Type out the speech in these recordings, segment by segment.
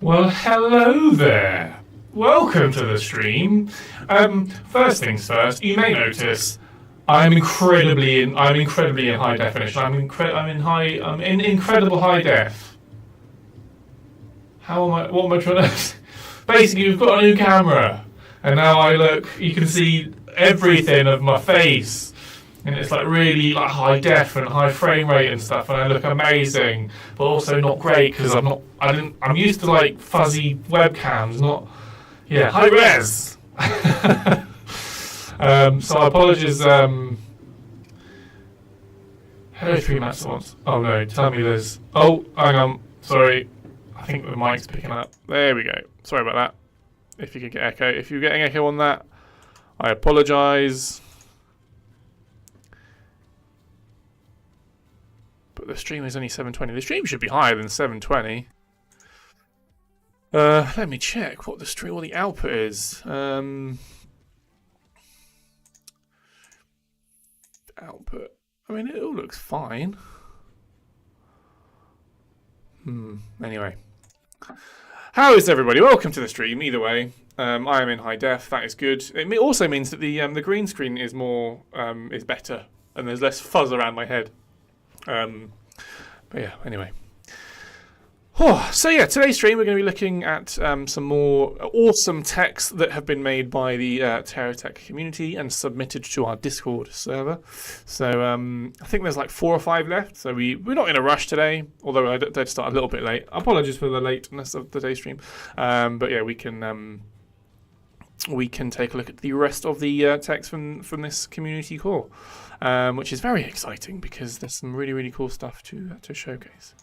Well, hello there. Welcome to the stream. First things first, you may notice I'm incredibly in high definition. I'm in incredible high def. What am I trying to? Basically, we've got a new camera, and now you can see everything of my face. And it's like really like high def and high frame rate and stuff, and I look amazing, but also not great because I'm used to like fuzzy webcams, not high res. So apologies. Hello, 3 Max at once. Oh no, tell me there's. Oh, hang on. Sorry, I think the mic's picking up. There we go. Sorry about that. If you could get echo, if you're getting echo on that, I apologise. But the stream is only 720. The stream should be higher than 720. Let me check what the output is. Output. I mean, it all looks fine. Anyway, how is everybody? Welcome to the stream. Either way, I am in high def. That is good. It also means that the green screen is is better, and there's less fuzz around my head. But yeah, anyway. So yeah, today's stream we're going to be looking at some more awesome texts that have been made by the TerraTech community and submitted to our Discord server. So I think there's like 4 or 5 left. So we're not in a rush today, although I did start a little bit late. Apologies for the lateness of today's stream. But yeah, we can take a look at the rest of the text from this community core. Which is very exciting because there's some really, really cool stuff to showcase.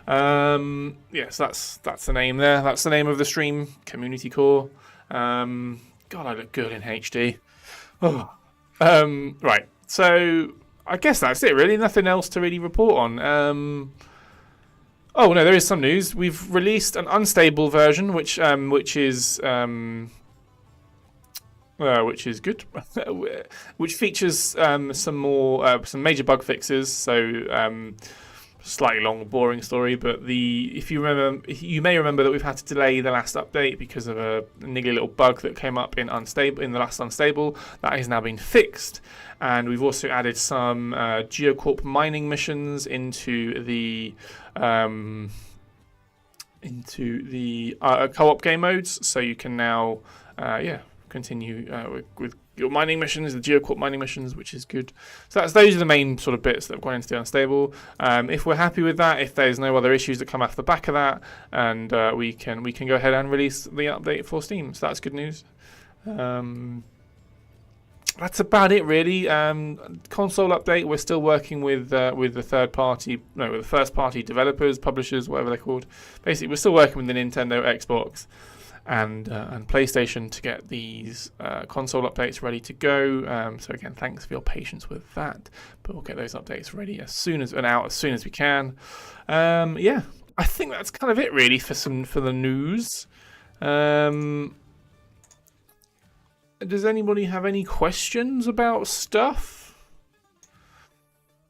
Yes, that's the name there. That's the name of the stream, Community Core. God, I look good in HD. Oh. Right, so I guess that's it, really. Nothing else to really report on. Oh, no, there is some news. We've released an unstable version, which is good, which features some major bug fixes. So slightly long, boring story, but you may remember that we've had to delay the last update because of a niggly little bug that came up in the last unstable. That has now been fixed, and we've also added some GeoCorp mining missions into the co-op game modes. So you can now continue with your mining missions, the GeoCorp mining missions, which is good. So those are the main sort of bits that have gone into the unstable. If we're happy with that, if there's no other issues that come off the back of that, and we can go ahead and release the update for Steam. So that's good news. That's about it, really. Console update. We're still working with the first party developers, publishers, whatever they're called. Basically, we're still working with the Nintendo, Xbox, and PlayStation to get these console updates ready to go. So again, thanks for your patience with that. But we'll get those updates ready as soon as we can. Yeah, I think that's kind of it really for the news. Does anybody have any questions about stuff?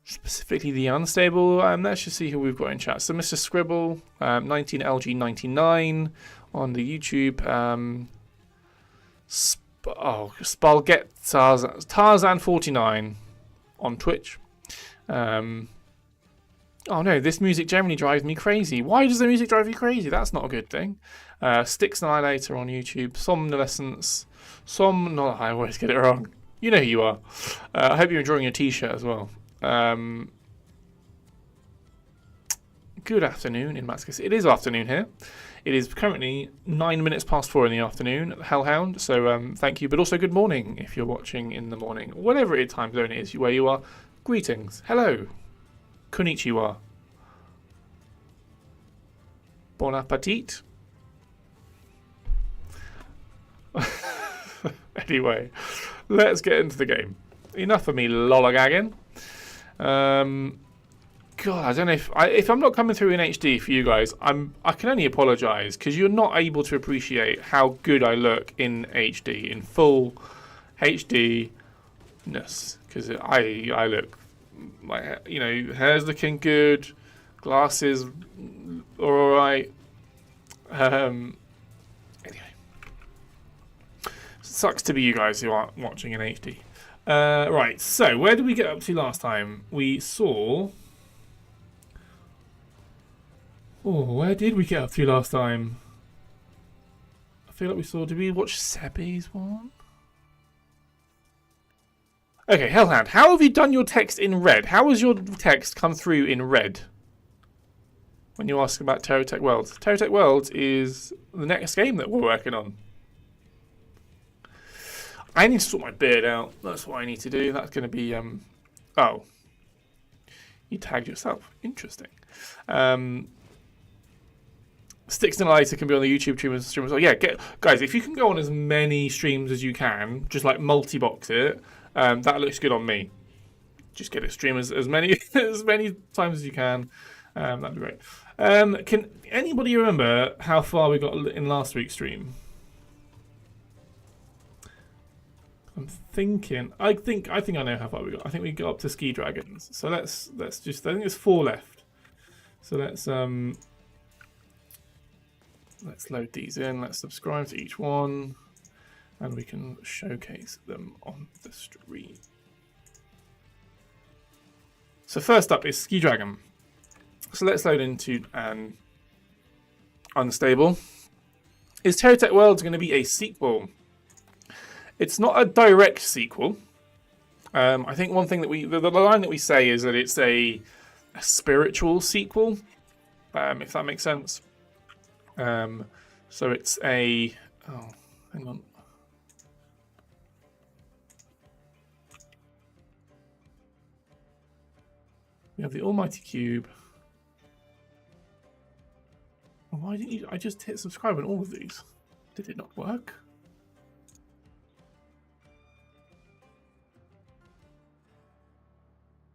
Specifically the unstable. Let's just see who we've got in chat. So Mr. Scribble, 19LG99 on the YouTube. Spalget Tarzan49 on Twitch. Oh no, this music generally drives me crazy. Why does the music drive you crazy? That's not a good thing. Sticks Annihilator on YouTube. Somnolescence. I always get it wrong. You know who you are. I hope you're enjoying your t-shirt as well. Good afternoon in Matscus. It is afternoon here. It is currently 9 minutes past 4 in the afternoon at the Hellhound. So thank you, but also good morning if you're watching in the morning. Whatever time zone it is where you are. Greetings. Hello. Konnichiwa. Bon appetit. Anyway, let's get into the game. Enough of me lollygagging. God, I don't know if I'm not coming through in HD for you guys. I can only apologise because you're not able to appreciate how good I look in HD, in full HD-ness. Because I look, my hair's looking good, glasses are all right. Anyway, sucks to be you guys who aren't watching in HD. Right, so where did we get up to last time? We saw. Oh, where did we get up to last time? I feel like we saw. Did we watch Sebi's one? Okay, Hellhound, how have you done your text in red? How has your text come through in red? When you ask about TerraTech Worlds. TerraTech Worlds is the next game that we're working on. I need to sort my beard out. That's what I need to do. That's going to be... Oh. You tagged yourself. Interesting. Sticks and Lighter can be on the YouTube stream as well. Yeah, guys, if you can go on as many streams as you can, just like multi-box it, that looks good on me. Just get it stream as many as many times as you can. That'd be great. Can anybody remember how far we got in last week's stream? I'm thinking. I think I know how far we got. I think we got up to Ski Dragons. So let's just. I think there's 4 left. So let's load these in. Let's subscribe to each one, and we can showcase them on the stream. So first up is Ski Dragon. So let's load into an unstable. Is TerraTech Worlds going to be a sequel? It's not a direct sequel. I think one thing that the line that we say is that it's a spiritual sequel, if that makes sense. So it's a... Oh, hang on. We have the Almighty Cube. Why didn't you... I just hit subscribe on all of these. Did it not work?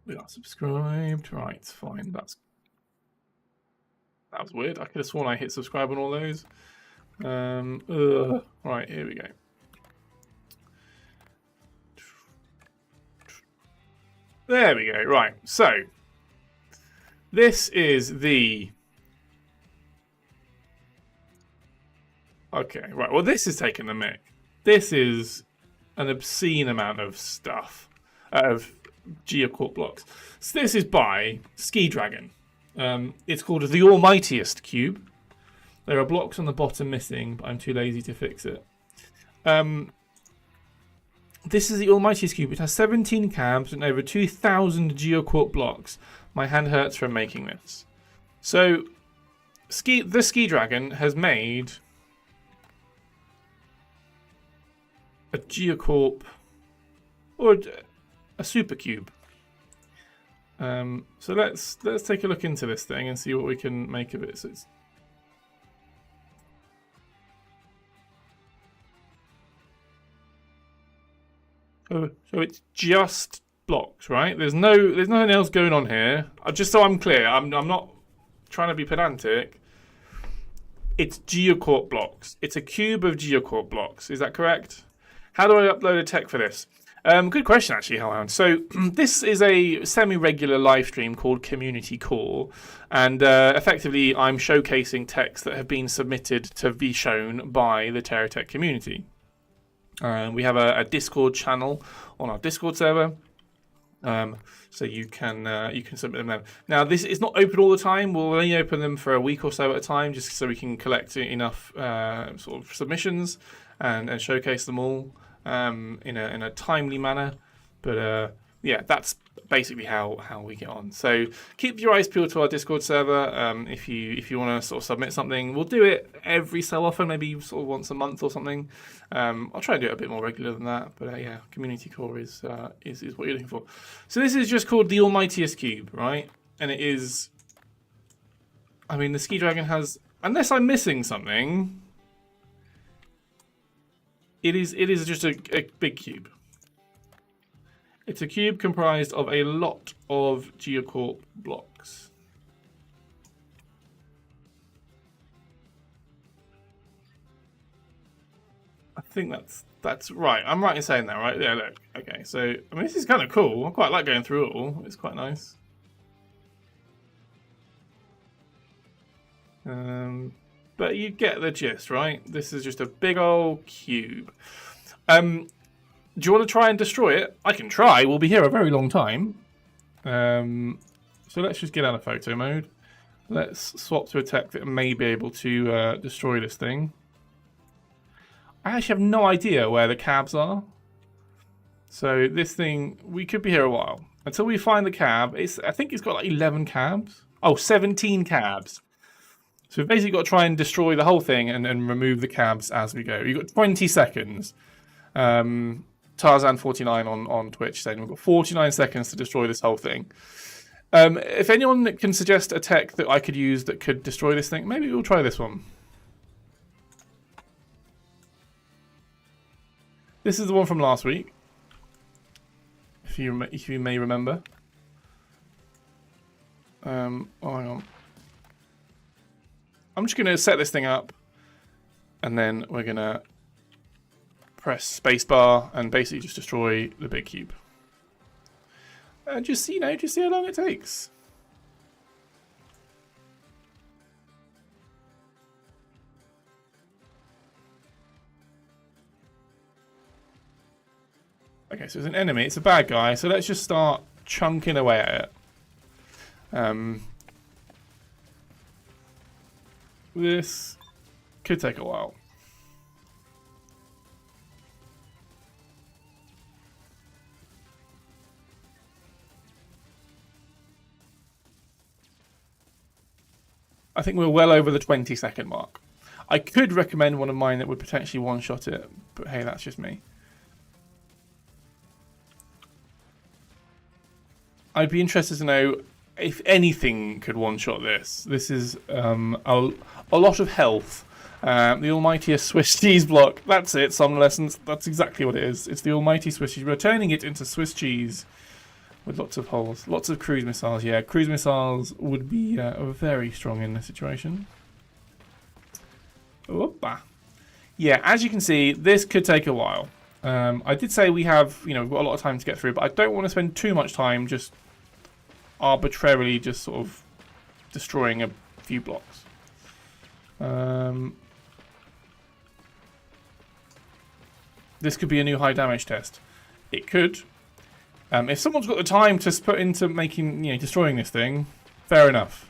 We are subscribed. Right, fine. That was weird. I could have sworn I hit subscribe on all those. Right, here we go. There we go. Right, so this is the... Okay, right. Well, this is taking the mick. This is an obscene amount of stuff, of geocorp blocks. So this is by Ski Dragon. It's called the Almightiest Cube. There are blocks on the bottom missing, but I'm too lazy to fix it. This is the Almightiest Cube. It has 17 cabs and over 2,000 geocorp blocks. My hand hurts from making this. So, the Ski Dragon has made a geocorp or a super cube. So let's take a look into this thing and see what we can make of it. So it's just blocks, right? There's nothing else going on here. Just so I'm clear, I'm not trying to be pedantic. It's geocorp blocks. It's a cube of geocorp blocks. Is that correct? How do I upload a tech for this? Good question, actually, Hellhound. So this is a semi-regular live stream called Community Core, and effectively I'm showcasing texts that have been submitted to be shown by the TerraTech community. We have a Discord channel on our Discord server, so you can submit them there. Now, this is not open all the time. We'll only open them for a week or so at a time, just so we can collect enough sort of submissions and showcase them all in a timely manner. But yeah, that's basically how we get on. So keep your eyes peeled to our Discord server. If you want to sort of submit something, we'll do it every so often, maybe sort of once a month or something. I'll try and do it a bit more regular than that. But yeah, Community Core is what you're looking for. So this is just called the Almightiest Cube, right? And it is. I mean, the Ski Dragon has, unless I'm missing something, it is just a big cube. It's a cube comprised of a lot of geocorp blocks. I think that's right. I'm right in saying that, right? Yeah, look. Okay, so I mean, this is kind of cool. I quite like going through it all. It's quite nice. but you get the gist, right? This is just a big old cube. Do you want to try and destroy it? I can try. We'll be here a very long time. So let's just get out of photo mode. Let's swap to a tech that may be able to destroy this thing. I actually have no idea where the cabs are. So this thing, we could be here a while. Until we find the cab, I think it's got like 11 cabs. Oh, 17 cabs. So we've basically got to try and destroy the whole thing and remove the cabs as we go. You've got 20 seconds. Tarzan49 on Twitch saying we've got 49 seconds to destroy this whole thing. If anyone can suggest a tech that I could use that could destroy this thing, maybe we'll try this one. This is the one from last week, if you may remember. Oh, hang on. I'm just going to set this thing up, and then we're going to press spacebar and basically just destroy the big cube. And just see how long it takes. Okay, so it's an enemy. It's a bad guy. So let's just start chunking away at it. This could take a while. I think we're well over the 20-second mark. I could recommend one of mine that would potentially one-shot it, but hey, that's just me. I'd be interested to know if anything could one-shot this. This is a lot of health. The almighty Swiss cheese block. That's it, some lessons. That's exactly what it is. It's the almighty Swiss cheese. We're turning it into Swiss cheese with lots of holes. Lots of cruise missiles. Yeah, cruise missiles would be very strong in this situation. Opa. Yeah, as you can see, this could take a while. I did say we've got a lot of time to get through, but I don't want to spend too much time just arbitrarily just sort of destroying a few blocks. This could be a new high damage test. It could. If someone's got the time to put into destroying this thing, fair enough.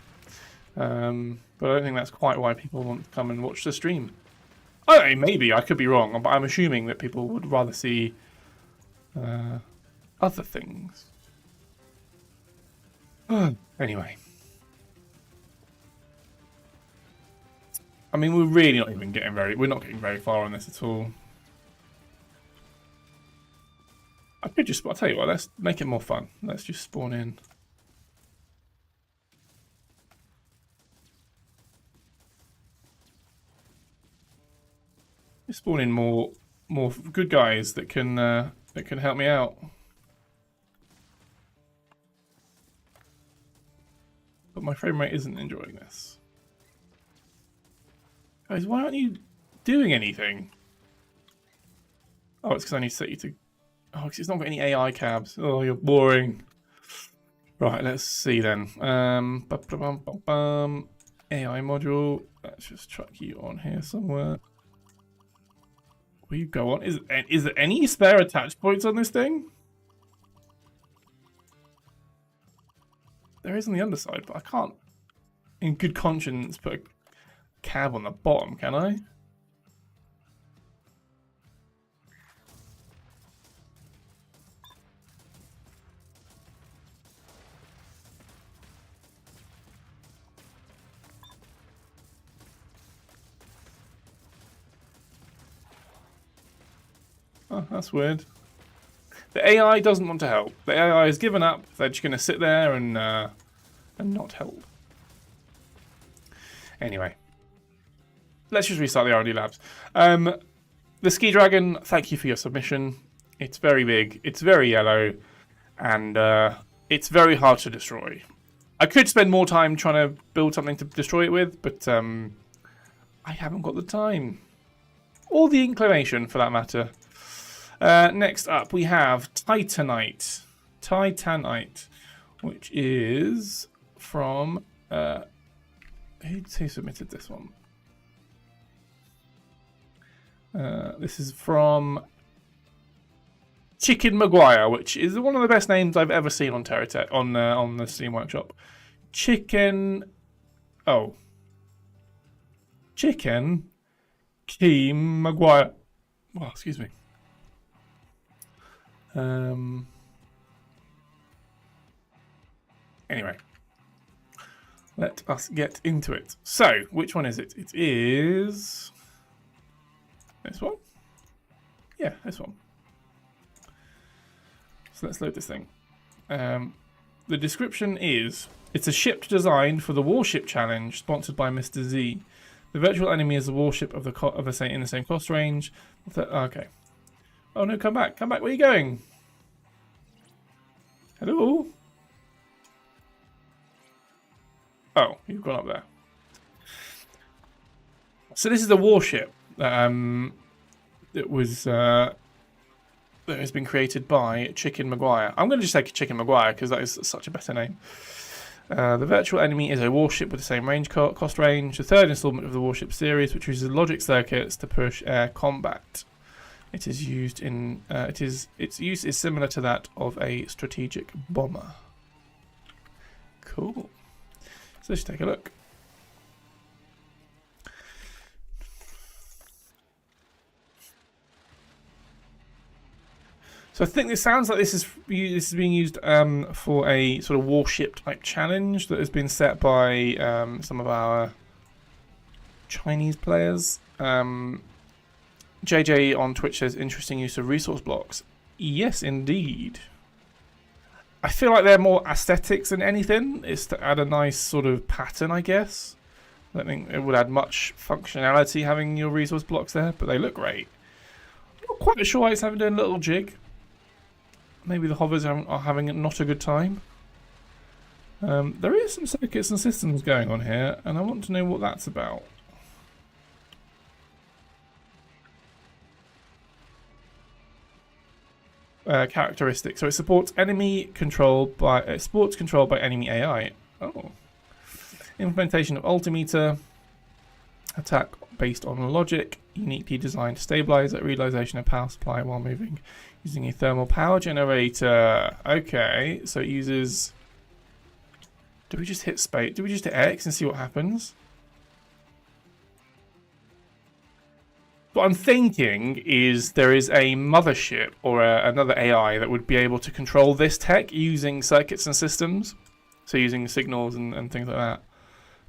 But I don't think that's quite why people want to come and watch the stream. Oh, maybe I could be wrong, but I'm assuming that people would rather see other things. Anyway, I mean, we're really not even we're not getting very far on this at all. I'll tell you what, let's make it more fun. Let's just spawn in. Let's spawn in more good guys that can help me out. But my frame rate isn't enjoying this. Guys, why aren't you doing anything? Oh, it's because I need to set you to... Oh, because it's not got any AI cabs. Oh, you're boring. Right, let's see then. AI module. Let's just chuck you on here somewhere. Will you go on? Is there any spare attach points on this thing? There is on the underside, but I can't, in good conscience, put a cab on the bottom, can I? Oh, that's weird. The AI doesn't want to help. The AI has given up. They're just going to sit there and not help. Anyway, let's just restart the R&D labs. The Ski Dragon, thank you for your submission. It's very big. It's very yellow, and it's very hard to destroy. I could spend more time trying to build something to destroy it with, but I haven't got the time or the inclination, for that matter. Next up, we have Titanite. Titanite, which is from... who submitted this one? This is from Chicken Maguire, which is one of the best names I've ever seen on TerraTech on the Steam Workshop. Chicken Keem Maguire. Oh, excuse me. Anyway, let us get into it. So, which one is it? It is this one. Yeah, this one. So let's load this thing. The description is: it's a ship designed for the Warship challenge, sponsored by Mr. Z. The virtual enemy is a warship in the same cost range. Okay. Oh no! Come back! Come back! Where are you going? Hello. Oh, you've gone up there. So this is a warship that has been created by Chicken Maguire. I'm going to just say Chicken Maguire because that is such a better name. The virtual enemy is a warship with the same range cost range. The third installment of the warship series, which uses logic circuits to push air combat. It is used in its use is similar to that of a strategic bomber. Cool. So let's take a look. So I think this sounds like this is being used for a sort of warship type challenge that has been set by some of our Chinese players. JJ on Twitch says interesting use of resource blocks. Yes, indeed. I feel like they're more aesthetics than anything. It's to add a nice sort of pattern, I guess. I don't think it would add much functionality having your resource blocks there, but they look great. I'm not quite sure why it's having a little jig. Maybe the hovers are having not a good time. There is some circuits and systems going on here, and I want to know what that's about. Characteristics. So it supports control by enemy AI. Oh. Implementation of altimeter. Attack based on logic. Uniquely designed to stabilize at realization of power supply while moving. Using a thermal power generator. Okay, so it uses... Do we just hit space? Do we just hit X and see what happens? What I'm thinking is there is a mothership or another AI that would be able to control this tech using circuits and systems. So using signals and things like that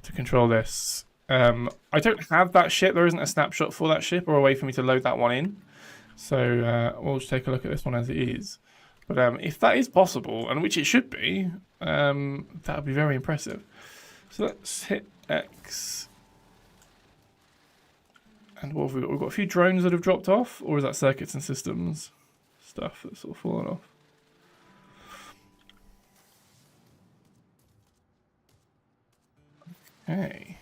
to control this. I don't have that ship. There isn't a snapshot for that ship or a way for me to load that one in. So we'll just take a look at this one as it is. But if that is possible, and which it should be, that would be very impressive. So let's hit X. And what have we got? We've got a few drones that have dropped off, or is that circuits and systems stuff that's sort of fallen off? Okay.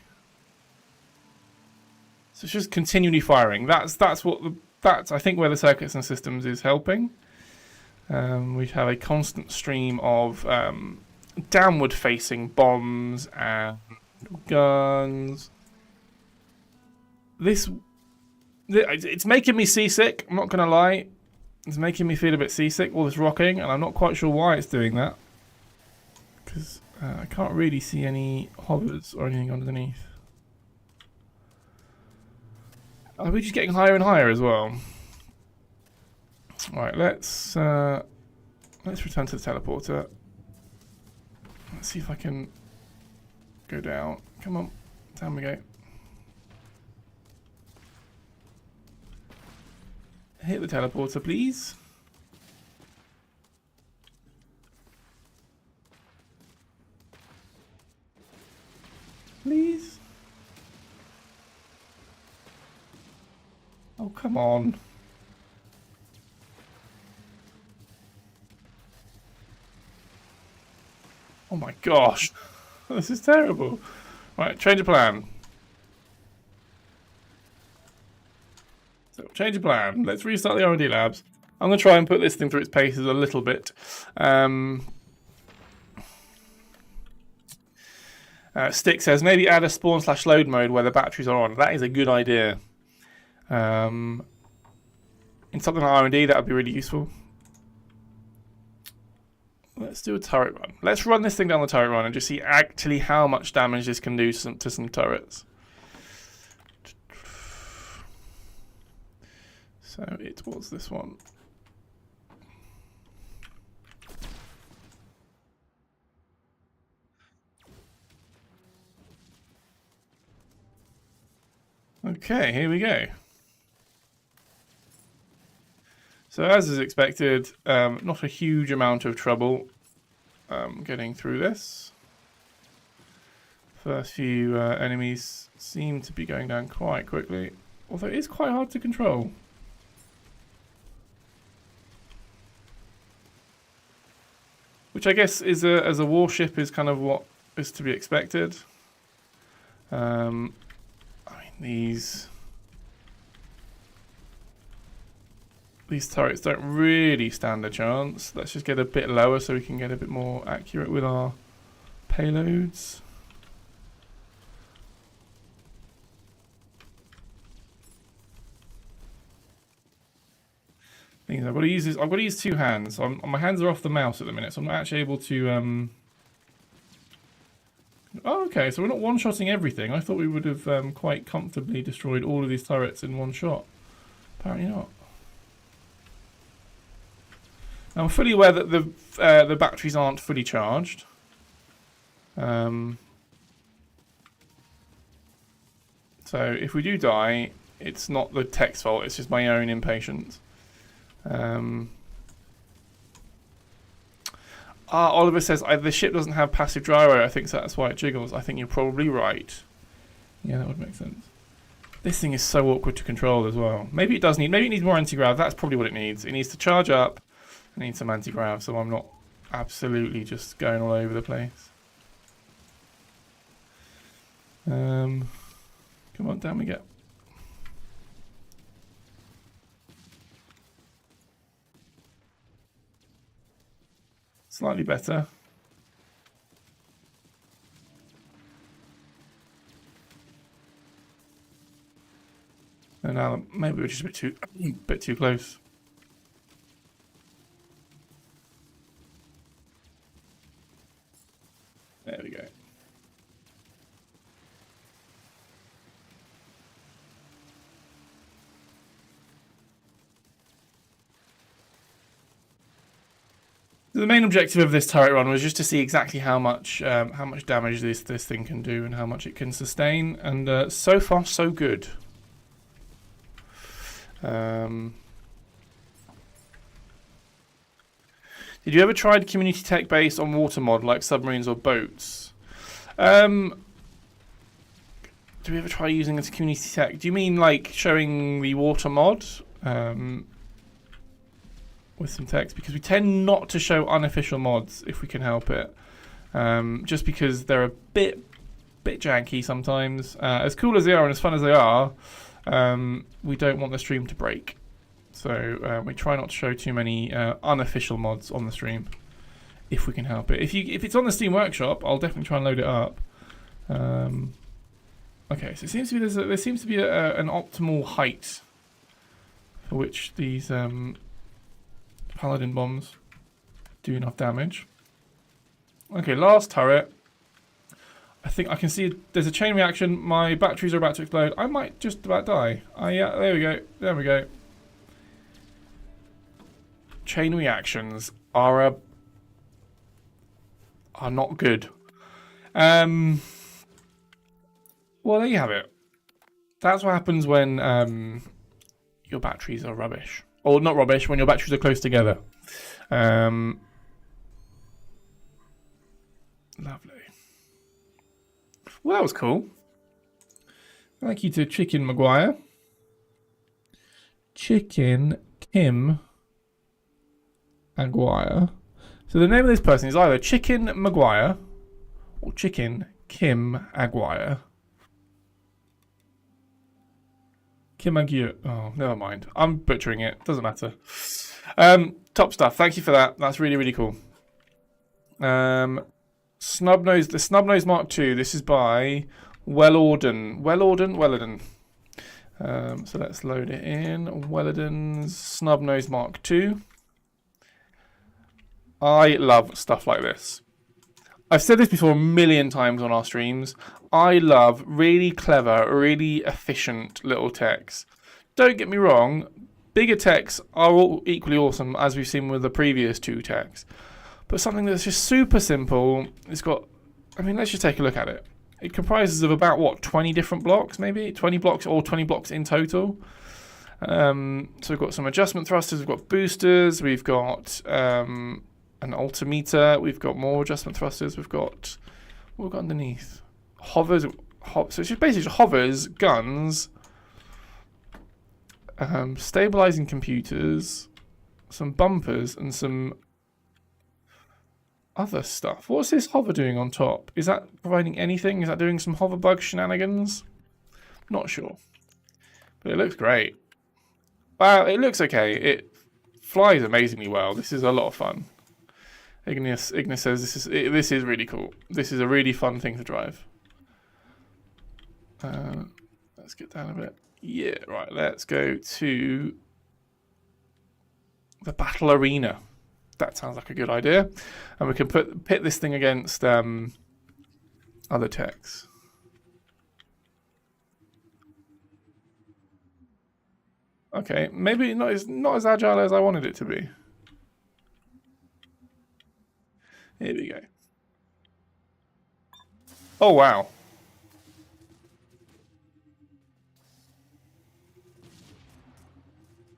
So it's just continually firing. That's I think where the circuits and systems is helping. We have a constant stream of downward facing bombs and guns. It's making me seasick, I'm not going to lie. It's making me feel a bit seasick, all this rocking, and I'm not quite sure why it's doing that. Because I can't really see any hovers or anything underneath. Are we just getting higher and higher as well? Alright, let's return to the teleporter. Let's see if I can go down. Come on, down we go. Hit the teleporter, please. Please. Oh, come on. Oh my gosh. This is terrible. Right, change of plan. So, change of plan. Let's restart the R&D labs. I'm going to try and put this thing through its paces a little bit. Stick says, maybe add a spawn/load mode where the batteries are on. That is a good idea. In something like R&D, that would be really useful. Let's do a turret run. Let's run this thing down the turret run and just see actually how much damage this can do to some turrets. So it was this one. Okay, here we go. So as is expected, not a huge amount of trouble getting through this. First few enemies seem to be going down quite quickly, although it is quite hard to control. Which I guess is as a warship is kind of what is to be expected. I mean, these turrets don't really stand a chance. Let's just get a bit lower so we can get a bit more accurate with our payloads. I've got to use two hands. My hands are off the mouse at the minute, so I'm not actually able to. Oh, okay. So we're not one-shotting everything. I thought we would have quite comfortably destroyed all of these turrets in one shot. Apparently not. Now, I'm fully aware that the batteries aren't fully charged. So if we do die, it's not the tech's fault. It's just my own impatience. Oliver says the ship doesn't have passive gyro. I think so that's why it jiggles. I think you're probably right. Yeah, that would make sense. This thing is so awkward to control as well. Maybe it needs more anti-grav. That's probably what it needs. It needs to charge up. It needs some anti-grav, so I'm not absolutely just going all over the place. Come on, down we go. Slightly better. And now maybe we're just a bit too close. There we go. The main objective of this turret run was just to see exactly how much damage this thing can do and how much it can sustain, and so far so good. Did you ever try community tech based on water mod like submarines or boats? Do we ever try using this community tech? Do you mean like showing the water mod? With some text, because we tend not to show unofficial mods if we can help it, just because they're a bit janky sometimes. As cool as they are and as fun as they are, we don't want the stream to break, so we try not to show too many unofficial mods on the stream if we can help it. If it's on the Steam Workshop, I'll definitely try and load it up. Okay, so it seems to be there seems to be an optimal height for which these Paladin bombs do enough damage. Okay, last turret. I think I can see there's a chain reaction. My batteries are about to explode. I might just about die. Yeah, there we go. There we go. Chain reactions are not good. Well, there you have it. That's what happens when your batteries are rubbish. Or not rubbish, when your batteries are close together. Lovely. Well, that was cool. Thank you to Chicken Maguire. Chicken Kim Aguirre. So the name of this person is either Chicken Maguire or Chicken Kim Aguirre. Kim Aguirre. Oh, never mind. I'm butchering it. Doesn't matter. Top stuff. Thank you for that. That's really, really cool. Snub Nose. The Snub Nose Mark II. This is by Wellorden. So let's load it in. Welladon's Snub-Nose Mark II. I love stuff like this. I've said this before a million times on our streams. I love really clever, really efficient little techs. Don't get me wrong, bigger techs are all equally awesome, as we've seen with the previous two techs. But something that's just super simple, it's got, I mean, let's just take a look at it. It comprises of about, what, 20 different blocks, maybe? 20 blocks, or 20 blocks in total. So we've got some adjustment thrusters, we've got boosters, we've got an altimeter, we've got more adjustment thrusters, we've got, what have we got underneath? Hovers, so it's just basically just hovers, guns, stabilizing computers, some bumpers, and some other stuff. What's this hover doing on top? Is that providing anything? Is that doing some hover bug shenanigans? Not sure. But it looks great. Well, it looks okay. It flies amazingly well. This is a lot of fun. Ignis says this is really cool. This is a really fun thing to drive. Let's get down a bit. Yeah, right. Let's go to the battle arena. That sounds like a good idea. And we can pit this thing against other techs. Okay, maybe not as agile as I wanted it to be. Here we go. Oh, wow.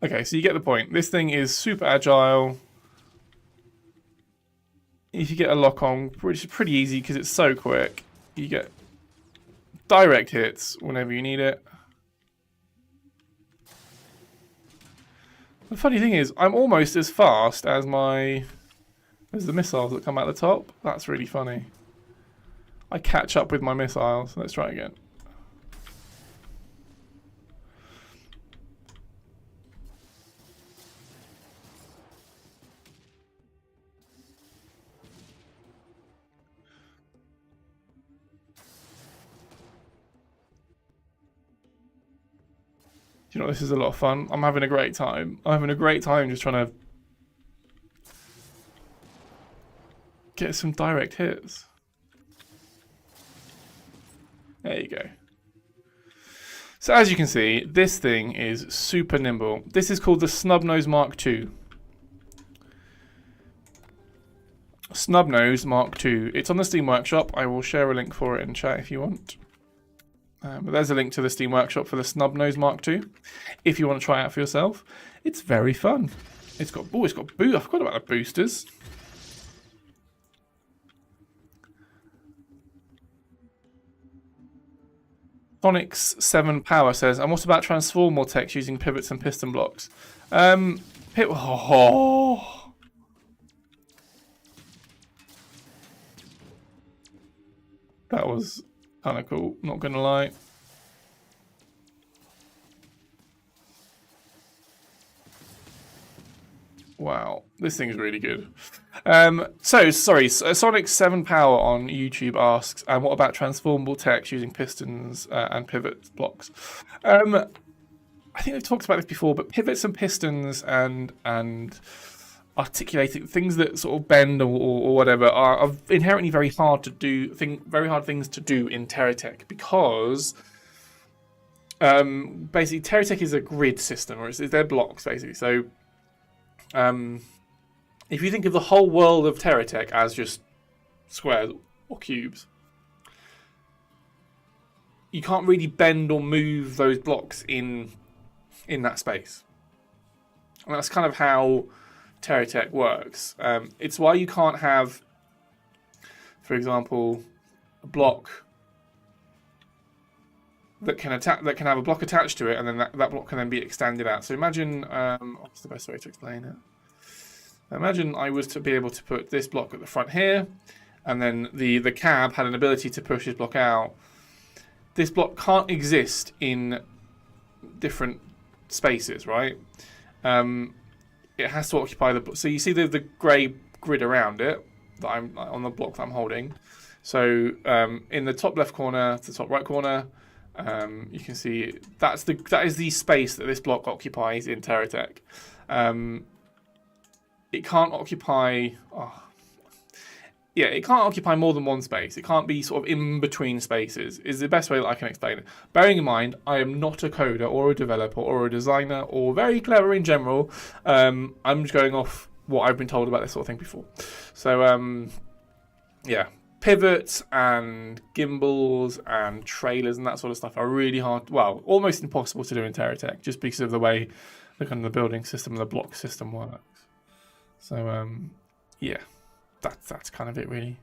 Okay, so you get the point. This thing is super agile. If you get a lock on, which is pretty easy because it's so quick, you get direct hits whenever you need it. The funny thing is, I'm almost as fast as the missiles that come out the top. That's really funny. I catch up with my missiles. Let's try again. Do you know, this is a lot of fun. I'm having a great time. I'm having a great time just trying to get some direct hits. There you go. So as you can see, this thing is super nimble. This is called the Snub-Nose Mark II. Snub-Nose Mark II. It's on the Steam Workshop. I will share a link for it in chat if you want. But there's a link to the Steam Workshop for the Snub-Nose Mark II. If you want to try it out for yourself, it's very fun. It's got I forgot about the boosters. Sonic's 7 Power says, and what about transformer text using pivots and piston blocks? That was kind of cool, not gonna lie. Wow, this thing's really good. Sonic 7 Power on YouTube asks, and what about transformable text using pistons and pivot blocks? I think we've talked about this before, but pivots and pistons and articulating things that sort of bend or whatever are inherently very hard to do. Very hard things to do in TerraTech because basically TerraTech is a grid system, or they're blocks basically. So if you think of the whole world of TerraTech as just squares or cubes, you can't really bend or move those blocks in that space. And that's kind of how TerraTech works. It's why you can't have, for example, a block that can have a block attached to it, and then that block can then be extended out. So imagine, what's the best way to explain it? Imagine I was to be able to put this block at the front here, and then the cab had an ability to push this block out. This block can't exist in different spaces, right? It has to occupy so you see the grey grid around it that on the block that I'm holding. So in the top left corner to the top right corner, You can see that is the space that this block occupies in TerraTech. It can't occupy. Yeah, it can't occupy more than one space. It can't be sort of in between spaces, is the best way that I can explain it. Bearing in mind, I am not a coder or a developer or a designer or very clever in general. I'm just going off what I've been told about this sort of thing before. So, yeah, pivots and gimbals and trailers and that sort of stuff are really hard, well, almost impossible to do in TerraTech, just because of the way the kind of the building system and the block system works. So, yeah. That's kind of it, really.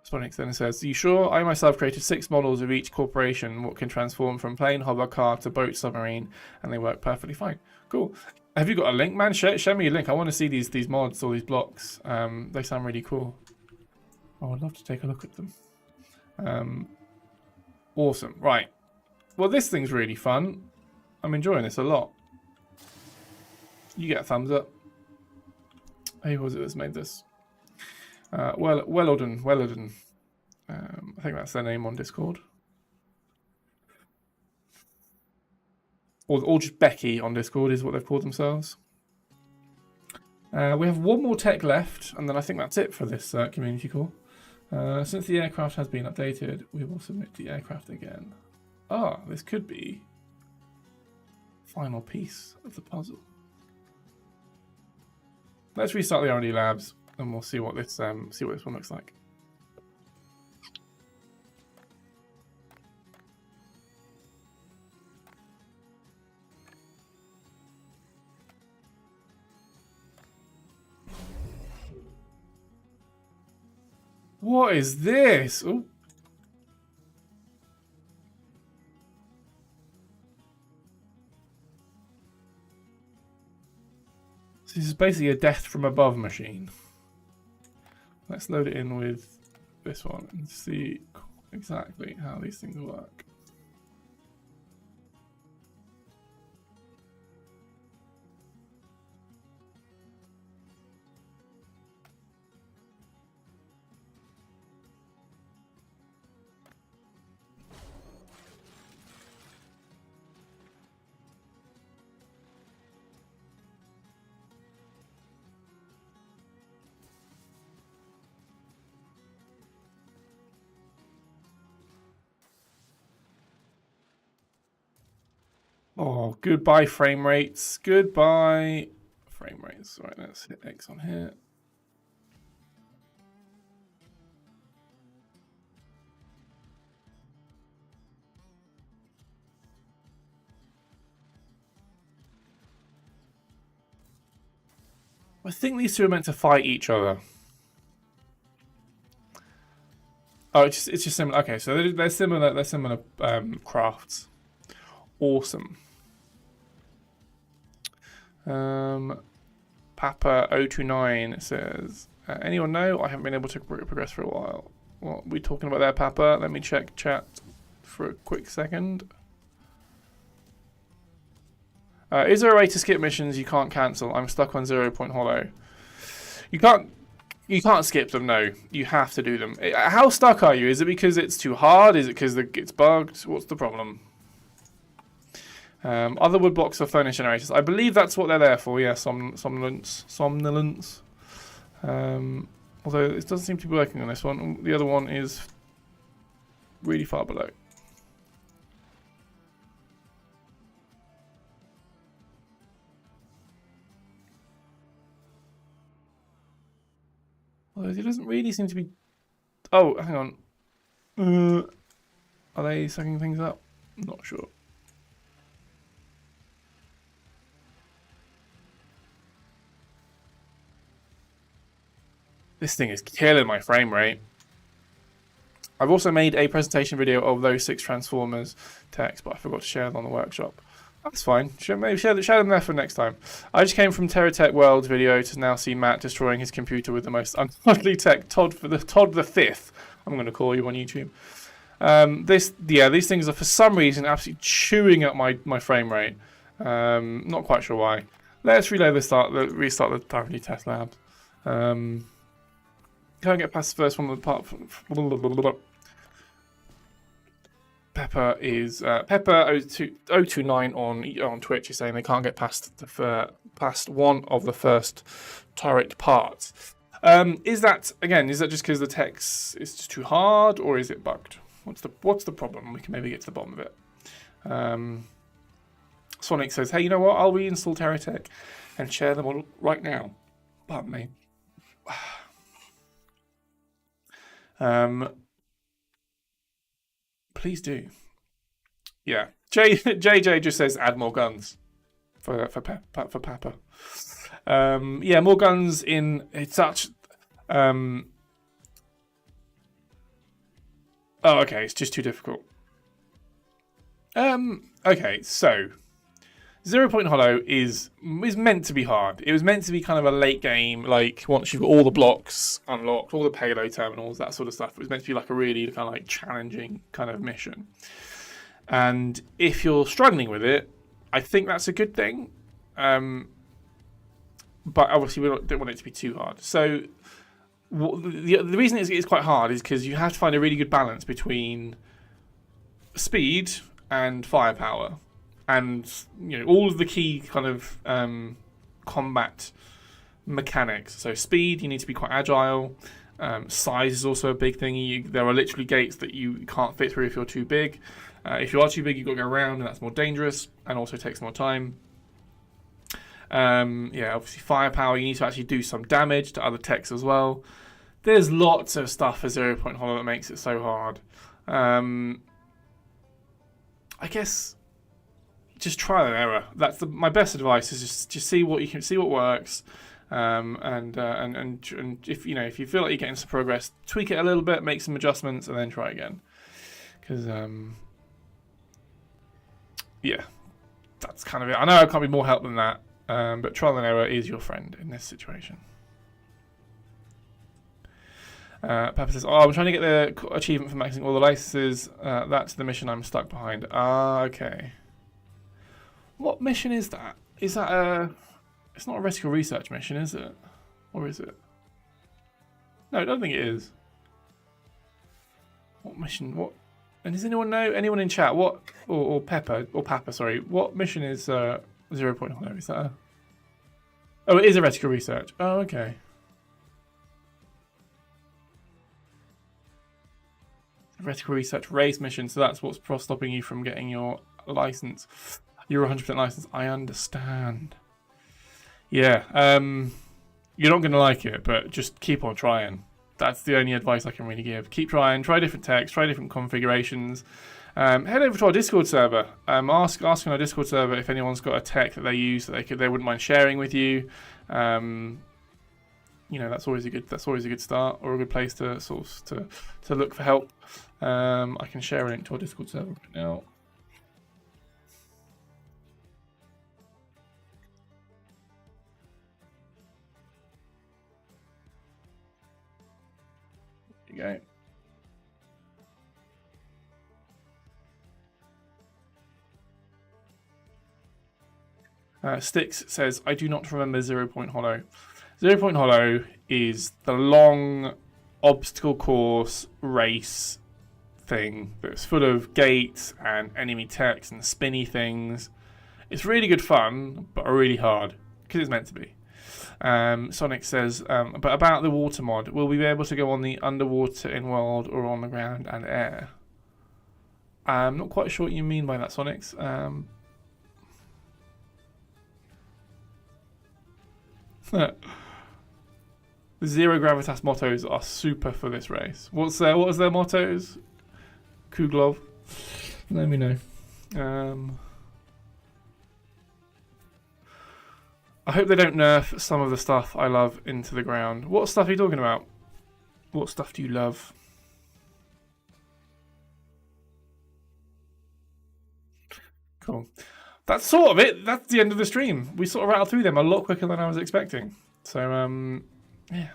Sonic then says, "Are you sure? I myself created 6 models of each corporation, what can transform from plane, hover car to boat, submarine, and they work perfectly fine." Cool. Have you got a link, man? Share me a link. I want to see these mods, all these blocks. They sound really cool. I would love to take a look at them. Awesome. Right. Well, this thing's really fun. I'm enjoying this a lot. You get a thumbs up. Who was it that's made this? Wellerden. I think that's their name on Discord. Or just Becky on Discord is what they've called themselves. We have one more tech left, and then I think that's it for this community call. Since the aircraft has been updated, we will submit the aircraft again. Ah, this could be final piece of the puzzle. Let's restart the R&D labs, and we'll see what this one looks like. What is this? Ooh. This is basically a death from above machine. Let's load it in with this one and see exactly how these things work. Oh, goodbye frame rates. Goodbye frame rates. Right, let's hit X on here. I think these two are meant to fight each other. Oh, it's just similar. Okay, so they're similar. They're similar crafts. Awesome. Papa029 says, anyone know? I haven't been able to progress for a while. What are we talking about there, Papa? Let me check chat for a quick second. Is there a way to skip missions you can't cancel? I'm stuck on 0 Point Hollow. You can't skip them, no. You have to do them. How stuck are you? Is it because it's too hard? Is it because it's bugged? What's the problem? Other wood blocks are furnace generators. I believe that's what they're there for, yeah, somnolence. Although it doesn't seem to be working on this one. The other one is really far below. Although it doesn't really seem to be... Oh, hang on. Are they sucking things up? I'm not sure. This thing is killing my frame rate. I've also made a presentation video of those 6 Transformers techs, but I forgot to share them on the workshop. That's fine. Maybe share them there for next time. I just came from TerraTech World's video to now see Matt destroying his computer with the most ungodly tech. Todd the Fifth, I'm going to call you on YouTube. These things are for some reason absolutely chewing up my frame rate. Not quite sure why. Let's reload restart the Tiny Test Labs. Can't get past the first one of the part. Pepper is Pepper029 on Twitch is saying they can't get past one of the first turret parts. Is that just because the text is just too hard, or is it bugged? What's the problem? We can maybe get to the bottom of it. Sonic says, "Hey, you know what? I'll reinstall TerraTech and share them all right now." Pardon me. Please do. Yeah. JJ just says add more guns for Pepper. Yeah, more guns in such. Oh, okay. It's just too difficult. Okay, so 0 Point Hollow is meant to be hard. It was meant to be kind of a late game, like once you've got all the blocks unlocked, all the payload terminals, that sort of stuff. It was meant to be like a really kind of like challenging kind of mission. And if you're struggling with it, I think that's a good thing. But obviously we don't want it to be too hard. So the reason it's quite hard is because you have to find a really good balance between speed and firepower. And all of the key kind of combat mechanics. So speed, you need to be quite agile. Size is also a big thing. There are literally gates that you can't fit through if you're too big. If you are too big, you've got to go around, and that's more dangerous and also takes more time. Obviously firepower. You need to actually do some damage to other techs as well. There's lots of stuff for 0 Point Hollow that makes it so hard. I guess. Just trial and error. That's my best advice. Is just see what you can see what works, and if if you feel like you're getting some progress, tweak it a little bit, make some adjustments, and then try again. Because that's kind of it. I know I can't be more help than that, but trial and error is your friend in this situation. Pepper says, "Oh, I'm trying to get the achievement for maxing all the licenses. That's the mission I'm stuck behind." Okay. What mission is that? Is that a... It's not a reticle research mission, is it? Or is it? No, I don't think it is. What mission? What? And does anyone know? Anyone in chat? What? Or Pepper? Or Papa, sorry. What mission is 0 Point Hollow? Is that a... Oh, it is a reticle research. Oh, okay. Reticle research race mission. So that's what's stopping you from getting your license. You're 100% licensed. I understand. Yeah. You're not going to like it, but just keep on trying. That's the only advice I can really give. Keep trying. Try different techs. Try different configurations. Head over to our Discord server. Ask on our Discord server if anyone's got a tech that they use that they wouldn't mind sharing with you. That's always a good start, or a good place to to look for help. I can share a link to our Discord server right now. There you go. Styx says, "I do not remember 0 Point Hollow." 0 Point Hollow is the long obstacle course race thing that's full of gates and enemy techs and spinny things. It's really good fun, but really hard because it's meant to be. Sonic says, but about the water mod, will we be able to go on the underwater in world or on the ground and air? I'm not quite sure what you mean by that, Sonics. The Zero Gravitas mottos are super for this race. What was their mottos? Kuglov. Let me know. I hope they don't nerf some of the stuff I love into the ground. What stuff are you talking about? What stuff do you love? Cool. That's sort of it. That's the end of the stream. We sort of rattled through them a lot quicker than I was expecting. So, yeah.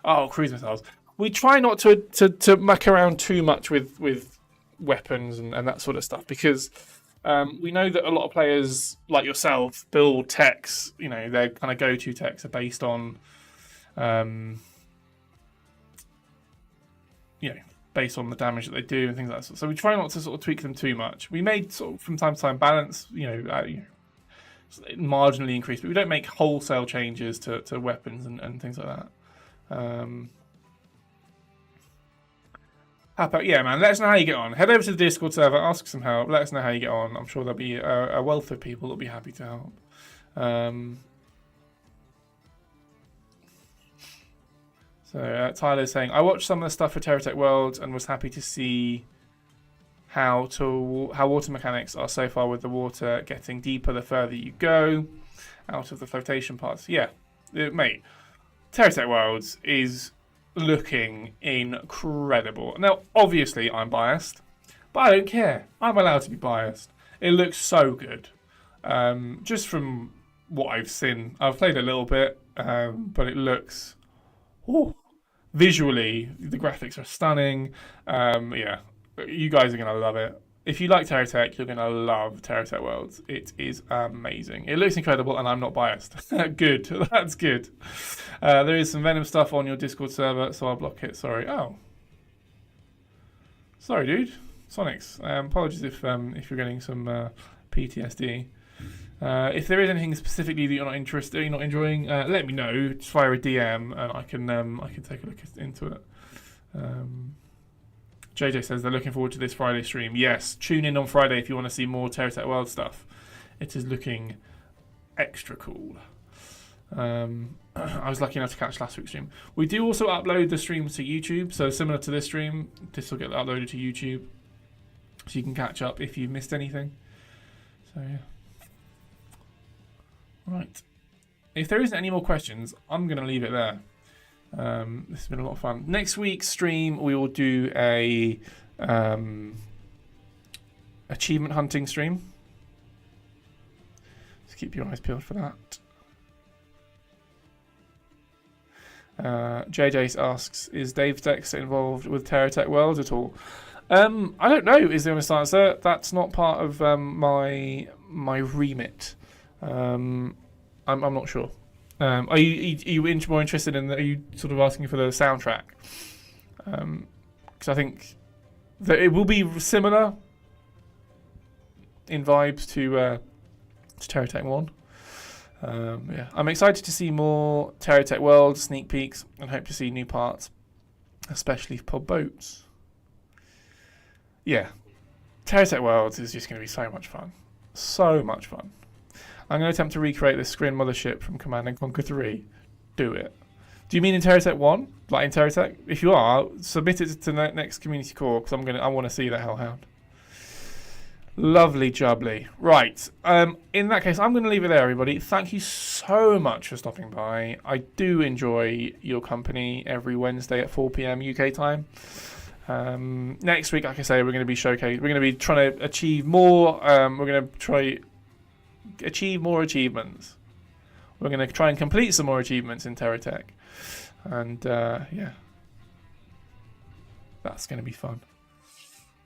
Oh, cruise missiles. We try not to muck around too much with weapons and that sort of stuff because We know that a lot of players like yourself build techs. You know, their kind of go-to techs are based on, you know, based on the damage that they do and things like that. So we try not to sort of tweak them too much. We may sort of from time to time balance, marginally increase, but we don't make wholesale changes to weapons and things like that. How about, yeah, man, let us know how you get on. Head over to the Discord server, ask some help, let us know how you get on. I'm sure there'll be a wealth of people that'll be happy to help. So Tyler's saying, I watched some of the stuff for TerraTech Worlds and was happy to see how water mechanics are so far, with the water getting deeper the further you go out of the flotation parts. Yeah, mate, TerraTech Worlds is looking incredible. Now, obviously, I'm biased, but I don't care. I'm allowed to be biased. It looks so good. Just from what I've seen, I've played a little bit, but it looks... Ooh. Visually, the graphics are stunning. Yeah, you guys are going to love it. If you like TerraTech, you're going to love TerraTech Worlds. It is amazing. It looks incredible, and I'm not biased. Good. That's good. There is some Venom stuff on your Discord server, so I'll block it. Sorry. Oh. Sorry, dude. Sonics. Apologies if you're getting some PTSD. If there is anything specifically that you're not enjoying, let me know. Just fire a DM, and I can take a look into it. JJ says they're looking forward to this Friday stream. Yes, tune in on Friday if you want to see more TerraTech World stuff. It is looking extra cool. I was lucky enough to catch last week's stream. We do also upload the streams to YouTube, so similar to this stream, this will get uploaded to YouTube, so you can catch up if you've missed anything. So yeah. Right. If there isn't any more questions, I'm going to leave it there. This has been a lot of fun. Next week's stream, we will do a achievement hunting stream. Just keep your eyes peeled for that. JJ asks, is Dave Dexter involved with TerraTech Worlds at all? I don't know is the honest answer. That's not part of my remit. I'm not sure. Are you more interested in? Are you sort of asking for the soundtrack? Because I think that it will be similar in vibes to TerraTech 1. Yeah, I'm excited to see more TerraTech World sneak peeks and hope to see new parts, especially for boats. Yeah, TerraTech Worlds is just going to be so much fun. So much fun. I'm going to attempt to recreate the Skrin mothership from Command & Conquer 3. Do it. Do you mean in TerraTech 1? Like in TerraTech? If you are, submit it to the next community core, because I want to see that Hellhound. Lovely jubbly. Right. In that case, I'm going to leave it there, everybody. Thank you so much for stopping by. I do enjoy your company every Wednesday at 4 p.m. UK time. Next week, like I say, we're going to be showcasing. We're going to be trying to achieve more. We're going to try achieve more achievements. We're going to try and complete some more achievements in TerraTech. And yeah, that's going to be fun.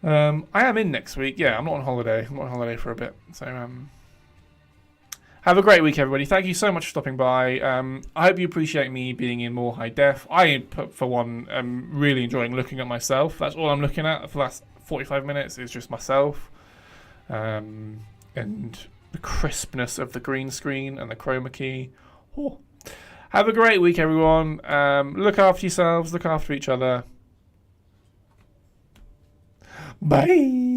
I am in next week. Yeah, I'm not on holiday. I'm not on holiday for a bit. So have a great week, everybody. Thank you so much for stopping by. I hope you appreciate me being in more high def. I, for one, am really enjoying looking at myself. That's all I'm looking at for the last 45 minutes is just myself. And the crispness of the green screen and the chroma key. Oh. Have a great week, everyone. Look after yourselves. Look after each other. Bye.